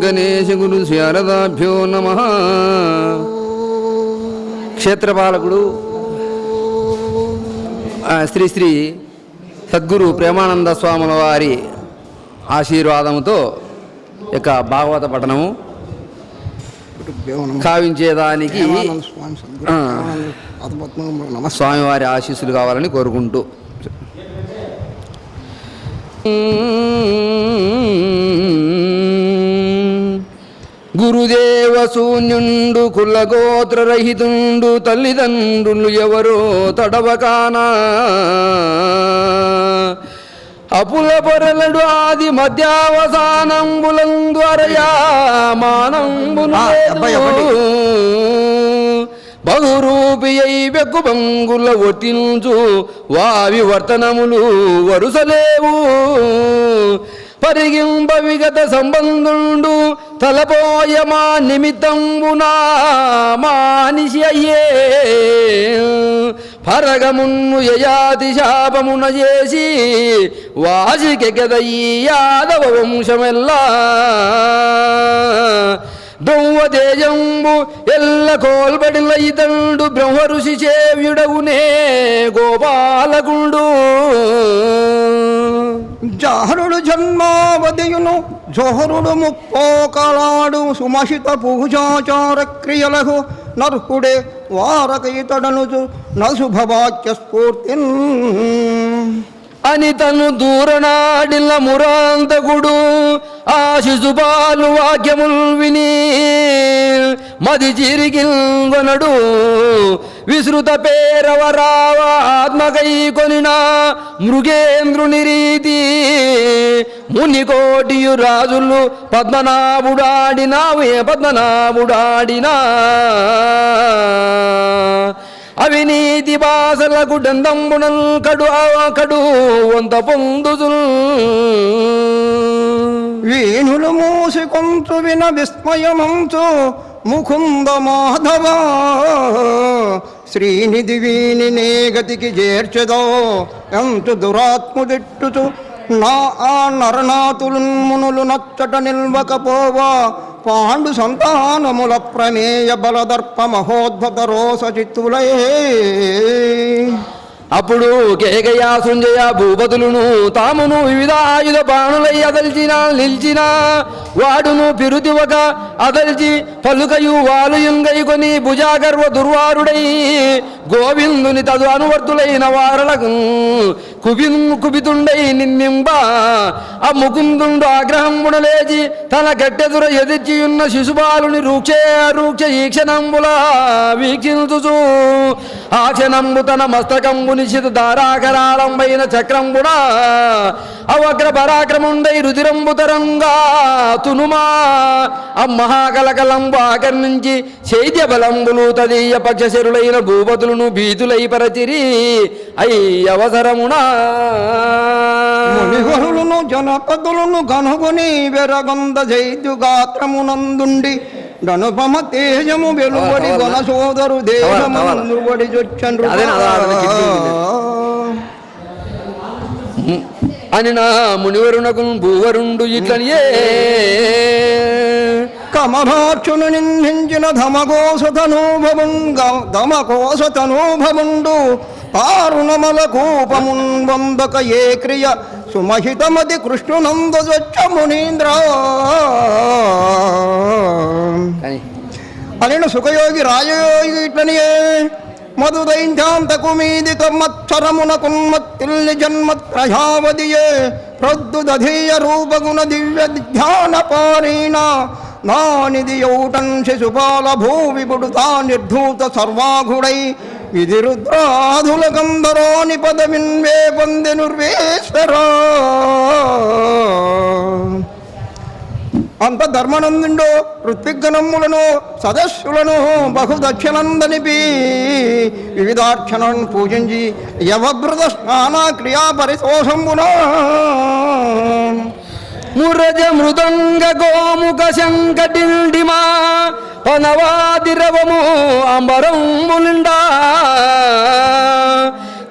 గణేశ గురు శారదాభ్యో నమః. క్షేత్రపాలకుడు శ్రీ శ్రీ సద్గురు ప్రేమానంద స్వాముల వారి ఆశీర్వాదముతో యొక్క భాగవత పఠనము కావించేదానికి స్వామివారి ఆశీస్సులు కావాలని కోరుకుంటూ గురుదేవ శూన్యుండు కులగోత్రరహితుండు తల్లిదండ్రులు ఎవరో తడవకానా అపుల పొరలడు ఆది మధ్యావసానంబులంద్వరయా మానంబును బహురూపి అయి వెక్కుబంగుల ఒట్టించు వావి వర్తనములు వరుసలేవు పరిగింప విగత సంబంధుండు తలపోయమా నిమిత్తంబునా మానిషి అయ్యే పరగమున్ను యయాతి శాపమున చేసి వాసికెగదయి యాదవ వంశమెల్లా బ్రహ్మతేజంబు ఎల్ల కోల్బడిల ఇతండు బ్రహ్మ ఋషి సేవ్యుడవునే గోపాలకుండు జాహరుడు జన్మావధియును జోహరుడు ముక్పోకలాడు సుమహిత పూజాచార క్రియలకు నర్హుడే వారక ఇతడను నశుభవాక్య స్ఫూర్తి అని తను దూరనాడిన మురాంతకుడు ఆ శిశుపాలు వాక్యముల్ విని మది చిరిగిల్గొనడు విసృత పేరవరావ ఆత్మకై కొనిన మృగేంద్రుని రీతి మునికోటియు రాజులు పద్మనాభుడాడినా అవినీతి బాసలకు డందంబునల్ కడు వంత పొందుతుల్ వీణులు మూసికొంచు విన విస్మయమంచు ముకుంద మాధవ శ్రీనిధి వీని నే గతికి చేర్చదో ఎంతు దురాత్ముదిట్టుచు నా ఆ నరనాథులున్మునులు నచ్చట నిల్వకపోవా పాండు సంతానముల ప్రమేయ బలదర్ప మహోద్భత రోస చిత్తులే. అప్పుడు కేకయా సుంజయ భూపతులును తామును వివిధ ఆయుధ బాణులై నిల్చిన వాడును పిరుతివక అదల్చి పలుకయు వాలుయుంగై కొని భుజాగర్వ దుర్వారుడై గోవిందుని తదు అనువర్తులైన వారలకు కుబితుండై నిన్నింబ ఆ ముకుందుండు ఆగ్రహంబున లేచి తన గట్టెదుర ఎదిర్చియున్న శిశుపాలుని రూక్ష ఈక్షణంబుల వీక్షించుచు ఆ క్షణంబు తన మస్తకంబు నిశ్చిత దారాకరాళంబైన చక్రంబున అవగ్ర పరాక్రముండై రుదిరంబుతరంగా తునుమా మహాకలకలంబు ఆకర్ణించి చైత్య బలంబులు తదీయ పక్షశరులైన భూపతులను భీతులై పరచిరి అవసరమునా మునివరులను జనపదులను గనుగొని వెరగొంద చైత్యు గాత్రమునందుండి ధనుపమ తేజము వెలువడి గొన సోదరు దేహముబడి చొచ్చండ్రు అని నా మునివరునకు భూవరుండు ఇట్లనియే కమభాక్షును నిందించిన ధమకోసతనూభముండు పారుణమల కూపమున్ వందక ఏ క్రియ సుమహితమతి కృష్ణునందొచ్చ మునీంద్ర అనిన సుఖయోగి రాజయోగి ఇట్లనియే మధుదైంధ్యాంతకు మీది కమ్మచ్చరమునకున్మత్తిల్ని జన్మత్రయావదియే ప్రొద్దుదధీయ రూపగుణ దివ్య ధ్యాన పారీణ నానిది ఔటన్ శిశుపాల భూవిపుడు తా నిర్ధూత సర్వాఘుడై విధి రుద్రాధుల గంధరోని పదవిన్వే పొందెనుర్వేశ్వరా అంత ధర్మనందుండో ఋత్విగ్గణములను సదస్సులను బహుదక్షిణందనిపి వివిధాక్షణను పూజించి యవభృత స్నాన క్రియా పరిశోషంబున మురజ మృదంగ గోముఖ శంకటిండిమా పనవాదిరవము అంబరంబులిండా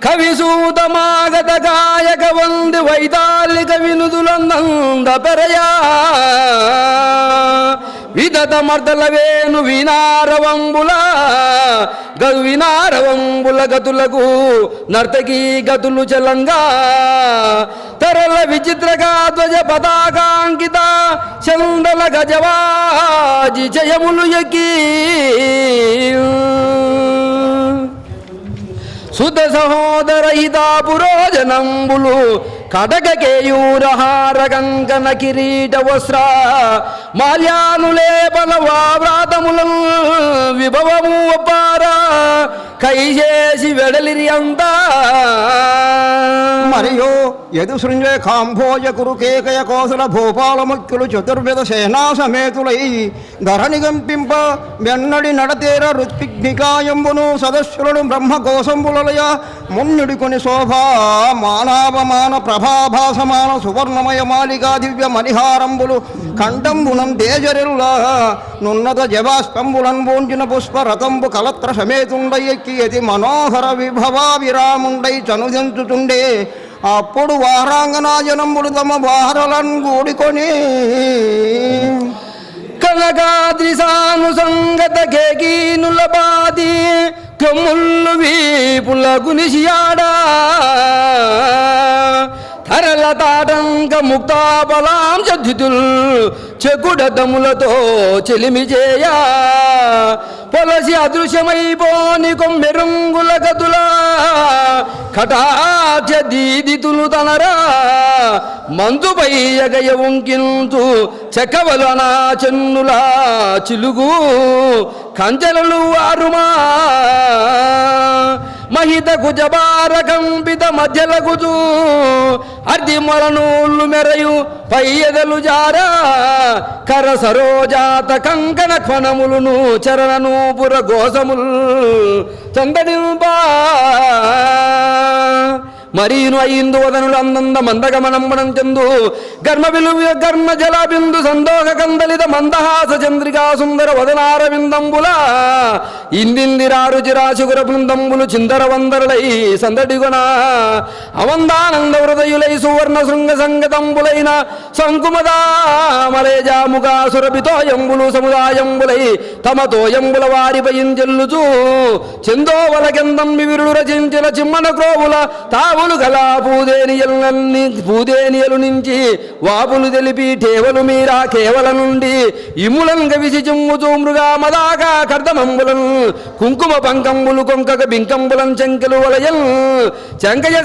కవిసూతమాగత గాయక వంది వైతాళిక వినుదులంద పెరయా విదత మర్దల వేణు వినారవంబుల వినారవంబుల గతులకు నర్తకీ గతులు చలంగా తరల విచిత్రగా ధ్వజ పతాకాంకిత చందల గజవాజి జయములు ఎక్కి సుత సహోదర హితాపురోజనంబులు కటక కేయూరహార కంకణ కిరీట వస్త్ర మాల్యానులేపన వ్రాతములను విభవము పార కైచేసి వెడలిరి అంతా మరియు యదు శృంజే కాంభోజ కురు కేకయ కోసల భూపాల ముఖ్యులు చతుర్వేద సేనా సమేతులై ధరణి గంపింప వెన్నడి నడతేర ఋత్విఘ్నికాయంబును సదస్సులను బ్రహ్మకోశంబులయ మున్నుడికొని శోభా మానావమాన ప్రభాభాసమాన సువర్ణమయ మాలికా దివ్య మణిహారంబులు ఖండంబునం తేజరిల్ల నున్నత జవాస్తంబులన్ బోంచిన పుష్ప రథంబు కలత్ర సమేతుండై ఎక్కి యతి మనోహర విభవా విరాముండై చనుదించుతుండే అప్పుడు వారాంగనాజనంబులు తమ వారలను కూడుకొని కనకాద్రిసాను సంగత కేకీనుల బాది కమ్ముళ్ళు వీపుల గునిసియాడా ధరల తాటంక ముక్తాబలాంశ ధితుల్ చెకుడదములతో చెలిమి చేయా పొలసి అదృశ్యమైపోని కొమ్మెరుంగుల గతుల కటాక్ష దీదితులు తనరా మందుపై ఎగయ ఉంకింతు చెక్కవలనా చెన్నుల చిలుగు కంచెలలు ఆరుమా మహిత కుజబార కంపిత మధ్యల కుజు అర్ధి మొలనూళ్ళు మెరయు పై ఎదలు జారా కర సరోజాత కంకణ క్షణములును చరణను పుర గోసముల్ చందడింపా మరీను అయిందు వదనులు అందంద మందగమనంబనం చందు గర్మ విలువ గర్మ జలబిందు సందోగ కందలిత మందహాస చంద్రికా సుందర వదనార విందంబుల ఇందిందిరారు చిరాశుగుర బృందంబులు చిందర వందరులై సందడిగుణ అవందానంద హృదయులై సువర్ణ శృంగ సంగతంబులైన సంకుమదామలేజాముగా సురభితోయంబులు సముదాయంబులై తమ తోయంబుల వారిపయించెల్లుచు చందోవల కెందం వివిరుడు రచించిన చిమ్మన క్రోవుల తావు గలా పూదేనియలు నుంచి వాపులు తెలిపి టేవలు మీరా కేవల నుండి ఇములంగ విసి చిమ్ముచూ మృగా మదాగా కర్దమంబులను కుంకుమ పంకంబులు కొంకక బింకంబులం చెంకెలు వలయల్ చెంకయ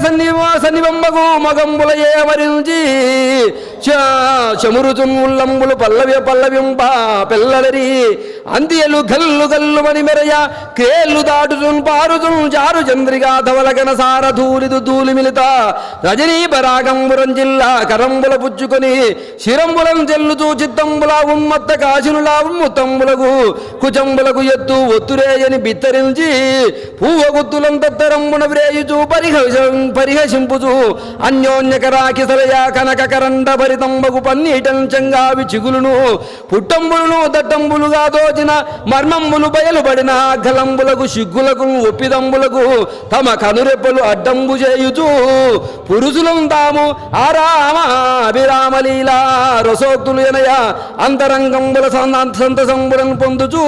సన్నివంబగు మగంబుల ఏవరించి చమురుచున్ ఉల్లంబులు పల్లవింప పెల్లలరి అందియలు గల్లు గల్లు మని మెరయ కేళ్ళు దాటుచున్ పారుచున్ జారు చంద్రిగా ధవలగన సార ధూళిదు ధూళి మిలిత రజనీపరాగంబురం జిల్లా కరంబుల పుచ్చుకొని శిరంబులం చెల్లుచూ చిత్తంబుల ఉన్మత్త కాశినుల ఉన్ముత్తంబులకు కుచంబులకు ఎత్తు ఒత్తురేయని బిత్తరించి పూవగుత్తులం తత్తరంబున వ్రేయుచు పరిహసింపుచు అన్యోన్యకరాకి సలయా కనక కరండ భరితంబకు పన్నీటంచంగా చిగులును పుట్టంబులను దట్టంబులుగా దోచిన మర్మంబులు బయలుబడిన గలంబులకు సిగ్గులకు ఒప్పిదంబులకు తమ కనురెప్పలు అడ్డంబు చేయుచు పురుషులం తాము అభిరామలీలా రసోక్తులు ఎనయ అంతరంగంబుల సంతసంబులను పొందుచు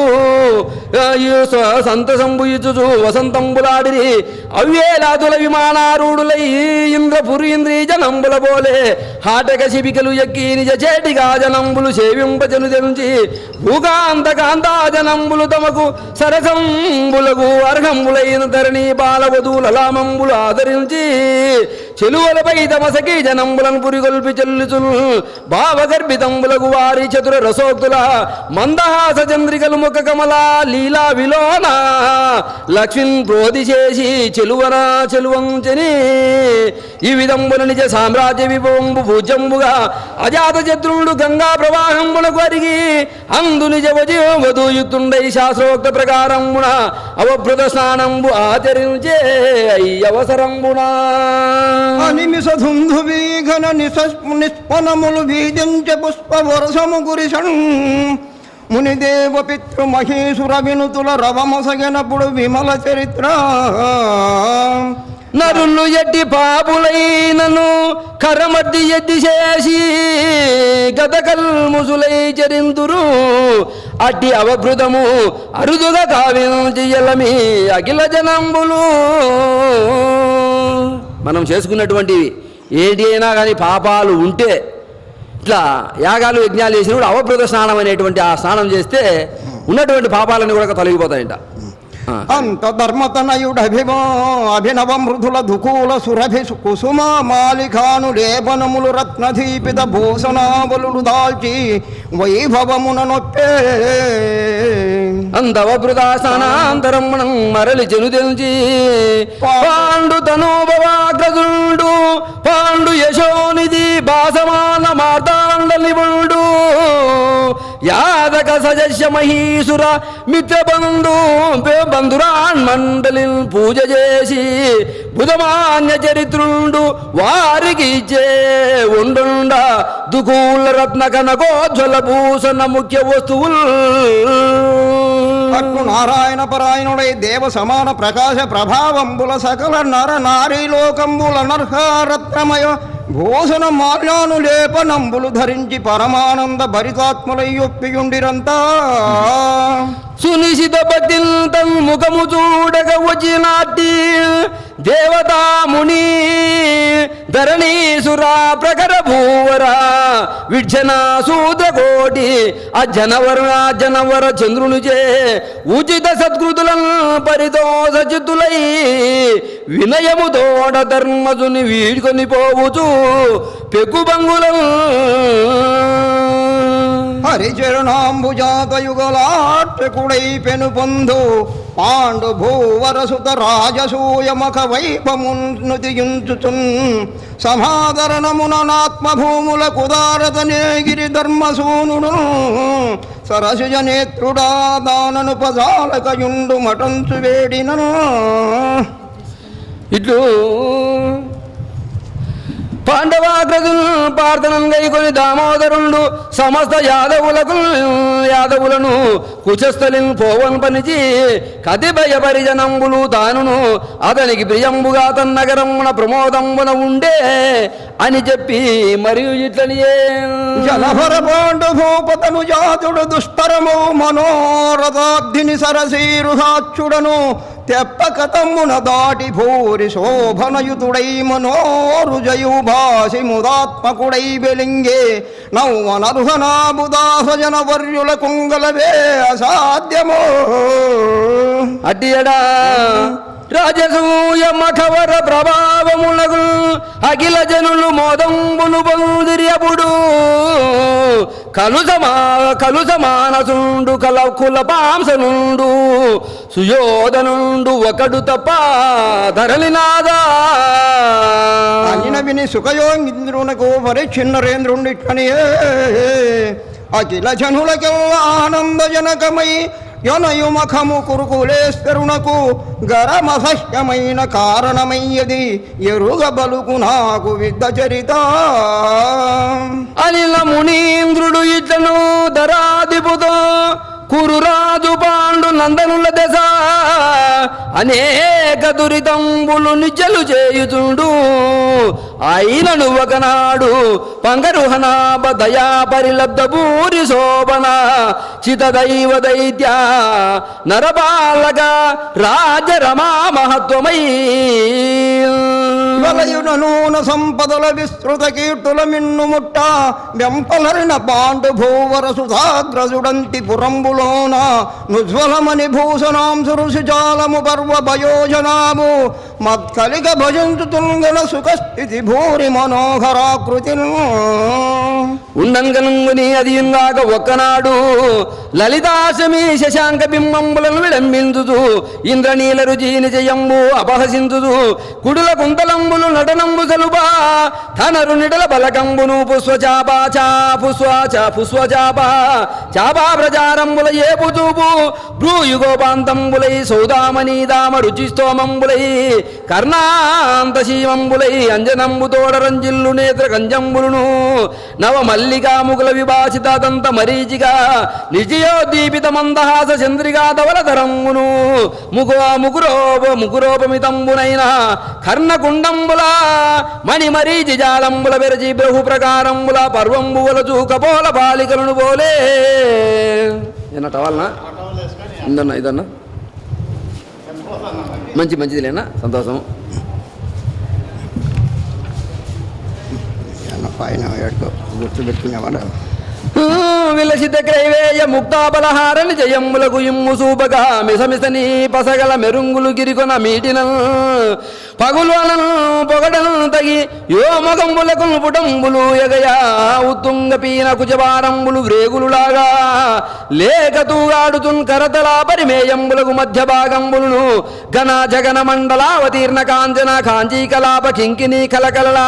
సంతసంబుయుచు వసంతంబులాడిరి అవ్యేలాదుల విమానారూఢులై ఇంద్రపురి ఇంద్రీజనంబుల పోలే హాటక శిబికలు ఎక్కి నిజ చేటిగా జనంబులు సేవింపజను తెంచి భూగాంతకాంతాజనంబులు తమకు సరసంబులకు అర్హంబులైన ధరణి బాలవధూల లామంబులు ఆదరించి చెలువలపై తమసకి జనంబులను పురిగొల్పి చెల్లుచును భావగర్భితంబులకు వారి చతుర రసోక్తుల మందహాస చంద్రికలు ముఖ కమల లీలా విలోన లక్ష్మిన్ ప్రోధి చేసి చెలువంచని ఈ విధంబుల నిజ సామ్రాజ్య విభవంబు భూజంబుగా అజాత శత్రువుడు గంగా ప్రవాహంబులకు అరిగి అందు నిజ వధూయుక్తుండై శాస్త్రోక్త ప్రకారంబున అవభృత స్నానంబు ఆచరించే అవసరంబునా అనిమిష ధుంధువీఘన నిస్పనములు బీజంచ పుష్ప వర్షము కురిసన్ మునిదేవ పితృ మహేశ్వర వినుతుల రవమసగినప్పుడు విమల చరిత్ర నరులు ఎట్టి పాపులైనను కరమద్ది ఎద్ది చేసి గతకల్ ముసులై చరింతురు అట్టి అవభృతము అరుదుగా కావించి ఎల్లమి అఖిల జనంబులు. మనం చేసుకున్నటువంటి ఏది అయినా కానీ పాపాలు ఉంటే ఇట్లా యాగాలు యజ్ఞాలు చేసినప్పుడు అవభృత స్నానం అనేటువంటి ఆ స్నానం చేస్తే ఉన్నటువంటి పాపాలన్నీ కూడా తొలగిపోతాయంట. అంత ధర్మతనయుడభిమో అభినవ మృదుల దుకూల సురభి కుసుమ మాలికాను లేపనములు రత్నదీపిత భూషణావలుడు దాల్చి వైభవమున నొప్పే. అందవభృత స్నానాంతరం మనం మరలి చెను తెల్చి పాండు తనోభవాగ్రజుండు పాండు యశోనిధి భాసమాన మార్తాండ నిపుణుడు యాదక సజస్య మహీసుర మిత్రబంధు బంధురాన్ మండలి పూజ చేసి బుధమాన్య చరిత్రుండు వారికి ఇచ్చే ఉండుండ దుకూల రత్న కనకోజ్వల భూషణ ముఖ్య వస్తువులు. అట్లు నారాయణ పరాయణుడై దేవ సమాన ప్రకాశ ప్రభావంబుల సకల నర నారీ లోకంబుల నర్హరత్నమయ భూషణ మాల్యాను లేపనంబులు ధరించి పరమానంద భరితాత్ములయ్యొప్పియుండిరంతా. సునిశిత భక్తింతం ముఖము చూడక వచ్చినాటి దేవతాముని ధరణీసురా ప్రకర భూవర విడ్చన సూద్రకోటి జనవర చంద్రునిచే ఉచిత సత్కృతులను పరితోష చిత్తులై వినయము తోడ ధర్మజుని వీడుకొని పోవచ్చు పెక్కుబంగులను. హరిచరణాంబుజాతయుగలాటకుడై పెను పొందు పాండు భూవరసుత రాజసూయమఖ వైభమున్నుతియుంచుచున్ సమాదరణమునాత్మభూముల కుదారత నేగిరి ధర్మసూనుడు సరసుజ నేత్రుడా దాననుపజాలకయుండు మటంచు వేడినను. ఇట్లు పాండవాగ్రజులు ప్రార్థనం గైకొని దామోదరుండు సమస్త యాదవులను కుచస్థలిని పోవన్ పనిచి కతిభయ పరిజనంబులు తానును అతనికి ప్రియంబుగా తన్నగరమున ప్రమోదంబున ఉండే అని చెప్పి మరియు ఇట్లనియే. జలహర పాండు భూపతను జాతుడు దుస్తరము మనోరథాబ్ధిని సరసీరుహాచ్యుడను తెప్పక తమ్మున దాటి భూరి శోభనయుతుడై మనోరుజయు భాసి ముదాత్మకుడై వెలింగే నౌవనరుహనాబుదాసజన వర్యుల కుంగలవే అసాధ్యమో. అడ్డియడా రాజసూయ మఖవర ప్రభావములకు అఖిల జనులు మోదంబులు పొందిరియపుడు కలుసమానసుండు కుల పాంసనుండు సుయోధనుండు ఒకడు తప్ప ధరలినాదా. అనిన విని సుఖయోగింద్రునకు పరీక్షిన్నరేంద్రుండిట్లని అఖిల జనులకెల్లా ఆనందజనకమై యొనయుమఖము కురుకులేశ్వరునకు గరమసహ్యమైన కారణమయ్యది ఎరుగ బలుకు నాకు విద్ద చరిత. అనిల మునీంద్రుడు ఇట్లను ధరాధిపుతో కురురాజు పాండు నందనుల దశ అనేక దురితంబులు నిజలు చేయుచుండు అయినను ఒకనాడు పంగరుహనాభ దయా పరిలబ్ధ భూరి శోభన చితదైవ దైత్య నరబాలక రాజరమా మహత్వమై వలయునూన సంపదల విస్తృత కీర్తుల మిన్నుముట్ట వెంపలరిన పాండు భూవర సుధాగ్రజుడంతి పురంబులోన నుజ్వలమని భూషణాంశురుషిజాలము పర్వ భయోజనాము మత్కలిక భజంతు తుంగల సుఖస్థితి భూరి మనోహరాకృతి. ఉన్నంగనుంగుని అదియుంగాక ఒక్కనాడు లలితాశమి శశాంక బింబంబులను విడంబించుతూ ఇంద్రనీల రుజీని జయంబు అపహసించుతూ కుడుల కుంతలంబులు నటనంబు సలుబా తనరు నిడల బలకంబును పుష్పచాపా చాపా ప్రచారంబుల ఏపు చూపు భ్రూయుగోపాంతంబులై సౌదామనీ దామ రుచిస్తోమంబులై కర్ణాంత శీమంబులై అంజనంబు తోడరంజిల్లు నేత్ర కంజంబులును నవ మల్లికాముకుల విభాషిత దంత మరీచిగా నిజయోద్దీపిత మందహాస చంద్రిగా ధవలధరంబును ముకురోపమితంబునైన కర్ణకుండంబుల మణిమరీచి జాలంబుల బెరచి బహు ప్రకారంబుల పర్వంబుల చూకపోల బాలికలను పోలే ఏనా టవాలనా ఇందన్నా ఇదన్నా మంచిదిలేనా సంతోషం పైన గుర్తుపెట్టుకునేవాడు విలసిత క్రైవేయ ముక్తాబలహారని జయమ్ములకు ఇమ్ము సూపగా మిసమిసని పసగల మెరుంగులు గిరికొన మీటిన పగులను పొగడను తగి యోమగంబులకు పుటంబులు ఎగయా ఉత్తుంగ పీన కుజవారంబులు వ్రేగులులాగా లేకతూగాడుతున్ కరతలా పరిమేయంబులకు మధ్య భాగంబులను ఘన జగన మండలావతీర్ణ కాంచన కాంచీకలాప కింకిని కలకలలా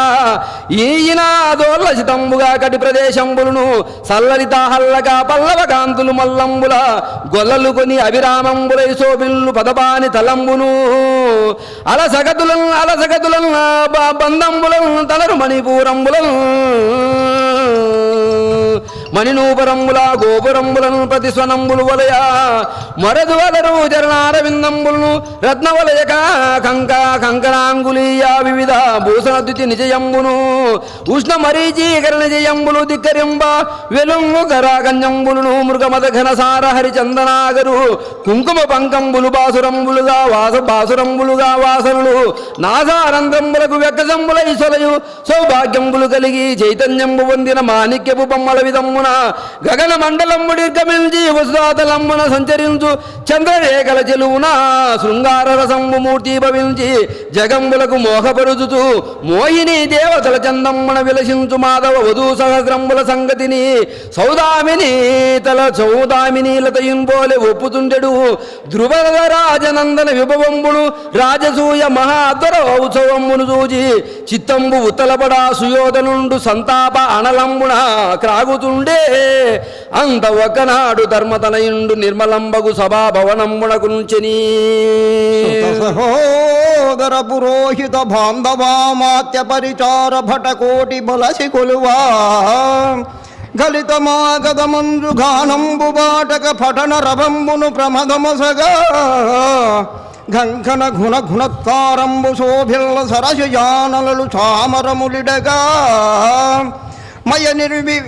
ఈయన దోర్లసితంబుగా కటి ప్రదేశంబులను సల్లలిత హల్లగా పల్లవ కాంతులు మల్లంబుల గొల్లలు కొని అభిరామంబులై శోభిల్లు పదపాని తలంబును అలసగతులను బంధంబులను తలరు మణిపూరంబులను మణినూపరంబుల గోపురంబులను ప్రతిస్వనంబులు వలయ మరదు వలరు చరణారవిందంబులను రత్నవలయక కంకణాంగులీయ వివిధ భూషణద్యుతి నిజయంబును ఉష్ణ మరీచీకరణ జయంబులు ధిక్కరింబ వెలుంగు కరాగంజంబులను మృగమద ఘనసార హరిచందనాగరు కుంకుమ పంకంబులు బాసురంబులుగా వాసనులు నాసారంధ్రంబులకు వెక్కజంబుల ఈశ్వరయు సౌభాగ్యంబులు కలిగి చైతన్యంబు పొందిన మాణిక్యపు బొమ్మల విధమ్మున గగన మండలంబుడి గమిల్చి వసుదాతలమ్మున సంచరించు చంద్రరేఖల చెలువున శృంగార రసంబు మూర్తి భవించి జగంబులకు మోహపరుచుతూ మోహిని దేవతల చందమ్మున విలసించు మాధవ వధూ సహస్రంబుల సంగతిని సౌదామినీలతయుంబోలె ఒప్పుతుండెడు ధ్రువద రాజనందన విభవంబును రాజసూయ మహాధ్వర ఉత్సవంబును చూచి చిత్తంబు ఉత్తలపడా సుయోధనుండు సంతాప అనలంబున క్రాగుతుండే అంత ఒకనాడు ధర్మతనయుండు నిర్మలంబగు సభాభవనంబునకు నుంచెని సహోదర పురోహిత బాంధవామాత్య పరిచార భటకోటి బలసి కొలువా గలితమాగదమంజు గానంబు బాటక పఠన రవంబును ప్రమదమసగా గంకన గుణగుణత్తారంబు శోభిల్ల సరసయానలలు చామరములిడగా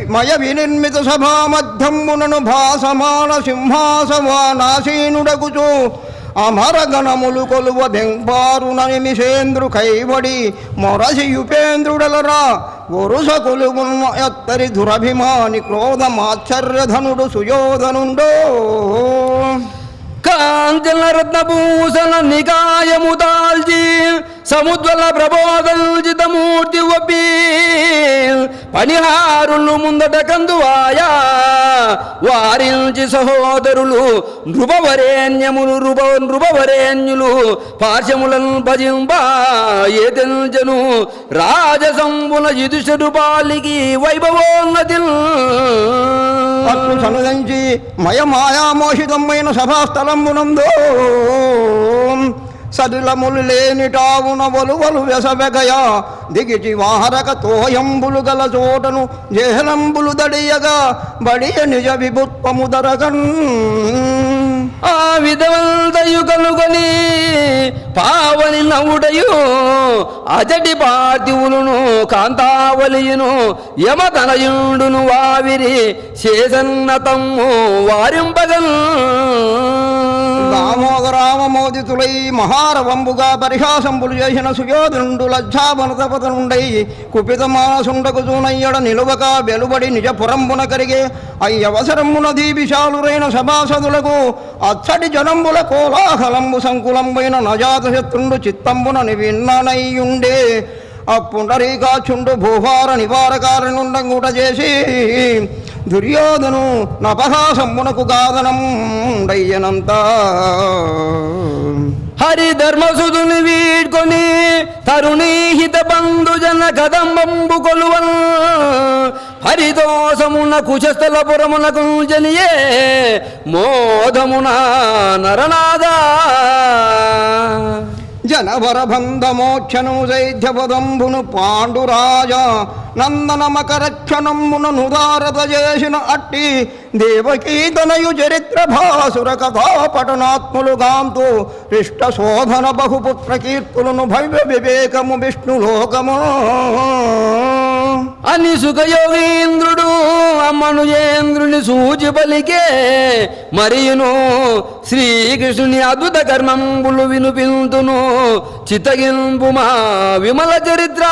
మయ వినిర్మిత సభా మధ్యంబునను భాసమాన సింహాసవానాసీనుడగుచు అమరగణములు కొలువ బెంపారు ననిమిషేంద్రు కైవడి మొరసి యుపేంద్రుడలరా వరుస కొలువు ఎత్తరి దురభిమాని క్రోధమాశ్చర్యధనుడు సుయోధనుండో కాంచన రత్నభూషణ నికాయము దాల్చి సముద్వల ప్రబోధల్జితమూర్తి ఒప్పి పనిహారులు ముందట కందువాయా వారించి సహోదరులు నృపవరేణ్యులు పార్శ్వములను భజింప ఏదెంచను రాజసంబుల యుధిష్ఠిరు పాలికి వైభవోన్నతి అట్లు సనుదంచి మయమాయామోషితమైన సభాస్థలంబునందో సడిలములు లేనిటావున వలువలు వెసవెగయా దిగిచి వాహరక తోయంబులు గల చోటను జేహలంబులు దడియగా బడియ నిజ విభుత్వము దరగన్ ఆ విధవంతయు కనుగొని పావని నవుడయు అజటి పార్థివులను కాంతావలియును యమతనయుండును వావిరి శేషన్నతమ్ము వారింపగన్ దామోదరామోదితులై మహారవంబుగా పరిహాసంబులు చేసిన సుయోధనుండు లజ్జావనతపతనుండై కుపిత మానసుండకు చూనయ్యడ నిలువక వెలుబడి నిజ పురంబున కరిగే అయ్యవసరమున దీపిశాలురైన సభాసదులకు అచ్చటి జనంబుల కోలాహలంబు సంకులంబైన నజాత శత్రుండు చిత్తంబున విన్ననయ్యుండే అప్పుండరీకాచుండు భూభార నివారకారణుండంగుట చేసి దుర్యోధను నపహాసంబునకు గాదనం డయ్యనంత హరిధర్మసుదుని వీడ్కొని తరుణీహిత బంధుజన కదంబంబు కొలువన్ హరిదోషమున కుశస్థలపురమునకు జనియే మోదమున నరనాదా జనవర బంధమోక్షను దైధ్యపదంబును పాండురాజ నందన మకరక్షణంబున నుదారత చేసిన అట్టి దేవకీ తనయు చరిత్ర భాసుర కథా పఠనాత్ములు గాంతు ఇష్ట శోభన బహుపుత్ర కీర్తులను భవ్య వివేకము విష్ణులోకము అని సుఖయోగీంద్రుడు అమ్మనుజేంద్రుని సూచి పలికే మరియును శ్రీకృష్ణుని అద్భుత కర్మంబులు వినుపింతును చిత్తగింపు మా విమల చరిత్ర